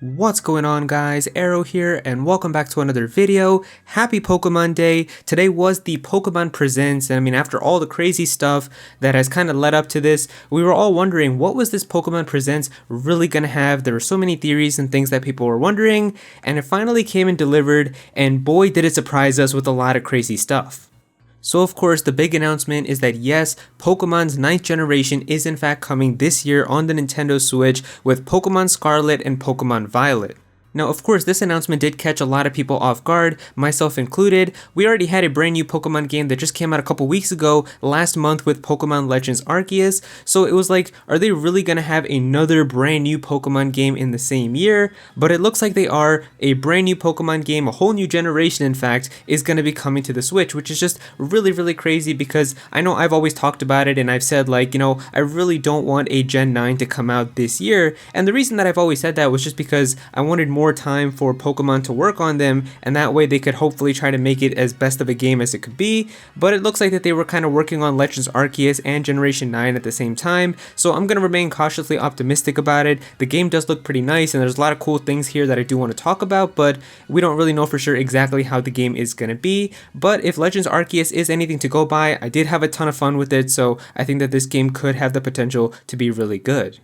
What's going on, guys? Aero here, and welcome back to another video. Happy Pokemon Day. Today was the Pokemon Presents, and I mean, after all the crazy stuff that has kind of led up to this, we were all wondering, what was this Pokemon Presents really gonna have? There were so many theories and things that people were wondering, and it finally came and delivered, and boy did it surprise us with a lot of crazy stuff. So of course, the big announcement is that yes, Pokemon's 9th generation is in fact coming this year on the Nintendo Switch with Pokemon Scarlet and Pokemon Violet. Now of course, this announcement did catch a lot of people off guard, myself included. We already had a brand new Pokemon game that just came out a couple weeks ago, last month, with Pokemon Legends Arceus, so it was like, are they really gonna have another brand new Pokemon game in the same year? But it looks like they are. A brand new Pokemon game, a whole new generation in fact, is gonna be coming to the Switch, which is just really crazy because I know I've always talked about it and I've said, like, you know, I really don't want a Gen 9 to come out this year, and the reason that I've always said that was just because I wanted more time for Pokemon to work on them, and that way they could hopefully try to make it as best of a game as it could be. But it looks like that they were kind of working on Legends Arceus and Generation 9 at the same time, so I'm gonna remain cautiously optimistic about it. The game does look pretty nice, and there's a lot of cool things here that I do want to talk about, but we don't really know for sure exactly how the game is gonna be. But if Legends Arceus is anything to go by, I did have a ton of fun with it, so I think that this game could have the potential to be really good.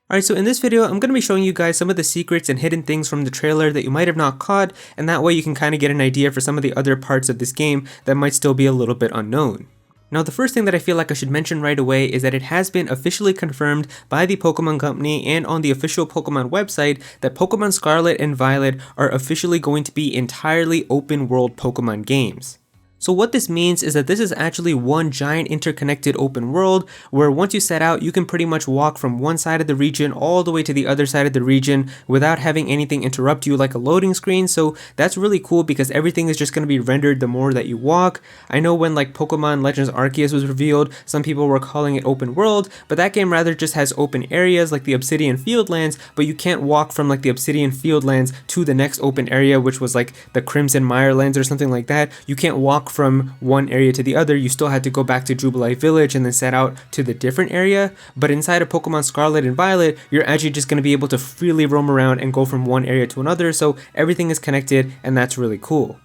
Alright, so in this video, I'm going to be showing you guys some of the secrets and hidden things from the trailer that you might have not caught, and that way you can kind of get an idea for some of the other parts of this game that might still be a little bit unknown. Now, the first thing that I feel like I should mention right away is that it has been officially confirmed by the Pokemon Company and on the official Pokemon website that Pokemon Scarlet and Violet are officially going to be entirely open world Pokemon games. So what this means is that this is actually one giant interconnected open world where once you set out, you can pretty much walk from one side of the region all the way to the other side of the region without having anything interrupt you like a loading screen. So that's really cool because everything is just going to be rendered the more that you walk. I know when like Pokemon Legends Arceus was revealed, some people were calling it open world, but that game rather just has open areas like the Obsidian Fieldlands, but you can't walk from like the Obsidian Fieldlands to the next open area, which was like the Crimson Mirelands or something like that. You can't walk from one area to the other. You still had to go back to Jubilee Village and then set out to the different area. But inside of Pokemon Scarlet and Violet, you're actually just going to be able to freely roam around and go from one area to another, so everything is connected, and that's really cool.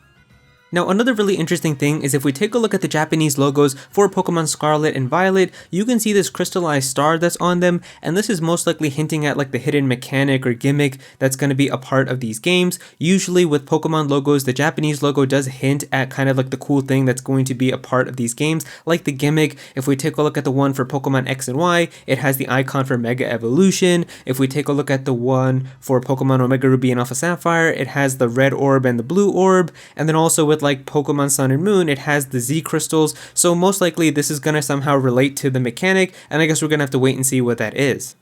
Now, another really interesting thing is if we take a look at the Japanese logos for Pokemon Scarlet and Violet, you can see this crystallized star that's on them, and this is most likely hinting at like the hidden mechanic or gimmick that's going to be a part of these games. Usually with Pokemon logos, the Japanese logo does hint at kind of like the cool thing that's going to be a part of these games, like the gimmick. If we take a look at the one for Pokemon X and Y, it has the icon for Mega Evolution. If we take a look at the one for Pokemon Omega Ruby and Alpha Sapphire, it has the red orb and the blue orb, and then also with like Pokemon Sun and Moon, it has the Z crystals, so most likely this is going to somehow relate to the mechanic, and I guess we're going to have to wait and see what that is.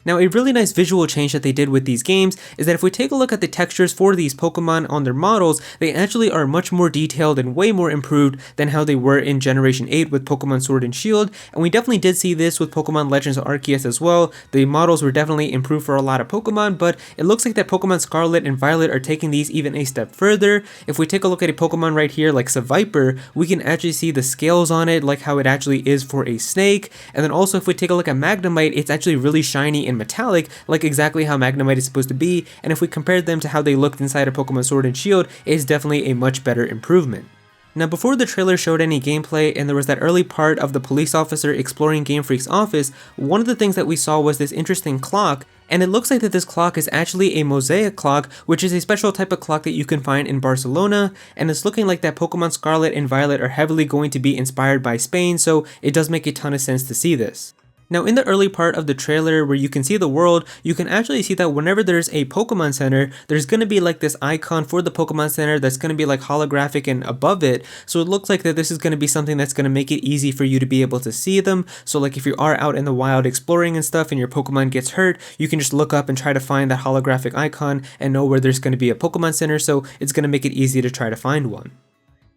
Now, a really nice visual change that they did with these games is that if we take a look at the textures for these Pokemon on their models, they actually are much more detailed and way more improved than how they were in Generation 8 with Pokemon Sword and Shield, and we definitely did see this with Pokemon Legends Arceus as well. The models were definitely improved for a lot of Pokemon, but it looks like that Pokemon Scarlet and Violet are taking these even a step further. If we take a look at a Pokemon right here like Seviper, we can actually see the scales on it like how it actually is for a snake, and then also if we take a look at Magnemite, it's actually really shiny and metallic, like exactly how Magnemite is supposed to be, and if we compare them to how they looked inside of Pokemon Sword and Shield, it is definitely a much better improvement. Now, before the trailer showed any gameplay and there was that early part of the police officer exploring Game Freak's office, one of the things that we saw was this interesting clock, and it looks like that this clock is actually a mosaic clock, which is a special type of clock that you can find in Barcelona, and it's looking like that Pokemon Scarlet and Violet are heavily going to be inspired by Spain, so it does make a ton of sense to see this. Now, in the early part of the trailer where you can see the world, you can actually see that whenever there's a Pokemon Center, there's going to be like this icon for the Pokemon Center that's going to be like holographic and above it. So it looks like that this is going to be something that's going to make it easy for you to be able to see them. So like if you are out in the wild exploring and stuff and your Pokemon gets hurt, you can just look up and try to find that holographic icon and know where there's going to be a Pokemon Center. So it's going to make it easy to try to find one.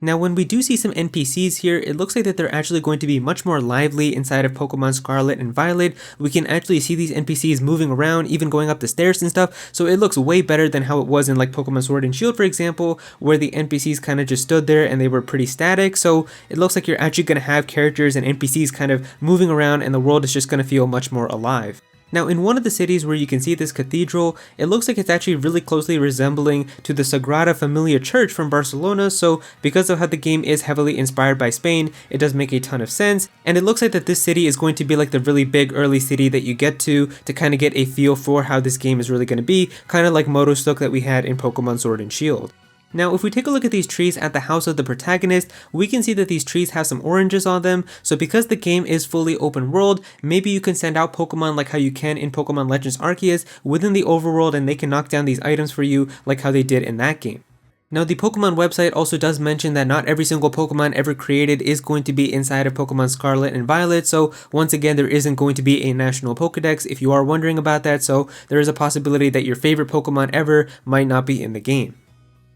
Now, when we do see some NPCs here, it looks like that they're actually going to be much more lively inside of Pokemon Scarlet and Violet. We can actually see these NPCs moving around, even going up the stairs and stuff, so it looks way better than how it was in like Pokemon Sword and Shield, for example, where the NPCs kind of just stood there and they were pretty static. So it looks like you're actually going to have characters and NPCs kind of moving around and the world is just going to feel much more alive. Now, in one of the cities where you can see this cathedral, it looks like it's actually really closely resembling to the Sagrada Familia Church from Barcelona, so because of how the game is heavily inspired by Spain, it does make a ton of sense, and it looks like that this city is going to be like the really big early city that you get to kind of get a feel for how this game is really going to be, kind of like Motostoke that we had in Pokemon Sword and Shield. Now, if we take a look at these trees at the house of the protagonist, we can see that these trees have some oranges on them, so because the game is fully open world, maybe you can send out Pokemon like how you can in Pokemon Legends Arceus within the overworld and they can knock down these items for you like how they did in that game. Now, the Pokemon website also does mention that not every single Pokemon ever created is going to be inside of Pokemon Scarlet and Violet, so once again, there isn't going to be a national Pokedex if you are wondering about that, so there is a possibility that your favorite Pokemon ever might not be in the game.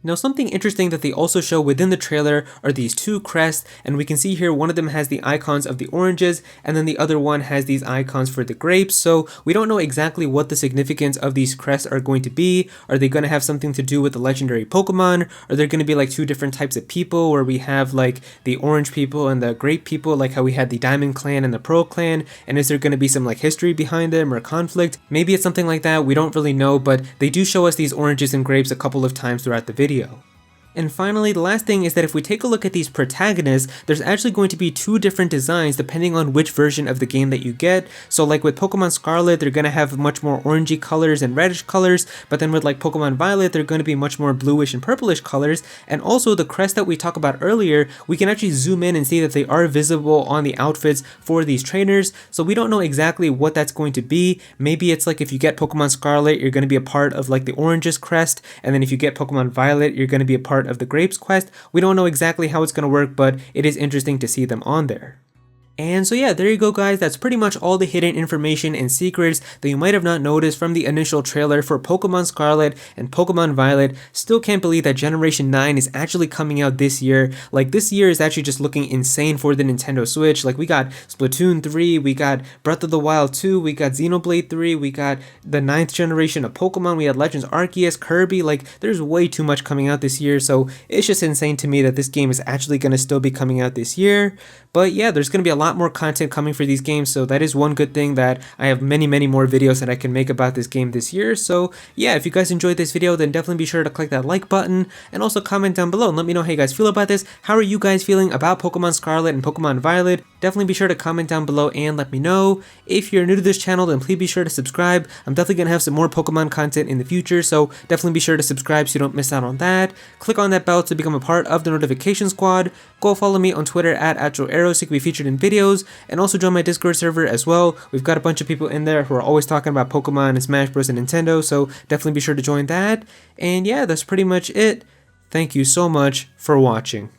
Now, something interesting that they also show within the trailer are these two crests, and we can see here one of them has the icons of the oranges and then the other one has these icons for the grapes, so we don't know exactly what the significance of these crests are going to be. Are they going to have something to do with the legendary Pokemon? Are there going to be like two different types of people where we have like the orange people and the grape people, like how we had the Diamond Clan and the Pearl Clan, and is there going to be some like history behind them or conflict? Maybe it's something like that, we don't really know, but they do show us these oranges and grapes a couple of times throughout the video. And finally, the last thing is that if we take a look at these protagonists, there's actually going to be two different designs depending on which version of the game that you get. So like with Pokemon Scarlet, they're going to have much more orangey colors and reddish colors, but then with like Pokemon Violet, they're going to be much more bluish and purplish colors. And also the crest that we talked about earlier, we can actually zoom in and see that they are visible on the outfits for these trainers. So we don't know exactly what that's going to be. Maybe it's like if you get Pokemon Scarlet, you're going to be a part of like the oranges crest, and then if you get Pokemon Violet, you're going to be a part of the grapes quest. We don't know exactly how it's going to work, but it is interesting to see them on there. And so yeah, there you go guys, that's pretty much all the hidden information and secrets that you might have not noticed from the initial trailer for Pokemon Scarlet and Pokemon Violet. Still can't believe that Generation 9 is actually coming out this year. Like this year is actually just looking insane for the Nintendo Switch. Like we got Splatoon 3, we got Breath of the Wild 2, we got Xenoblade 3, we got the 9th generation of Pokemon, we had Legends Arceus, Kirby, like there's way too much coming out this year, so it's just insane to me that this game is actually going to still be coming out this year. But yeah, there's going to be a lot more content coming for these games, so that is one good thing, that I have many more videos that I can make about this game this year. So yeah, if you guys enjoyed this video, then definitely be sure to click that like button and also comment down below and let me know how you guys feel about this. How are you guys feeling about Pokemon Scarlet and Pokemon Violet? Definitely be sure to comment down below and let me know. If you're new to this channel, then please be sure to subscribe. I'm definitely going to have some more Pokemon content in the future, so definitely be sure to subscribe so you don't miss out on that. Click on that bell to become a part of the notification squad. Go follow me on Twitter at Aero so you can be featured in videos, and also join my Discord server as well. We've got a bunch of people in there who are always talking about Pokemon and Smash Bros and Nintendo, so definitely be sure to join that. And yeah, that's pretty much it. Thank you so much for watching.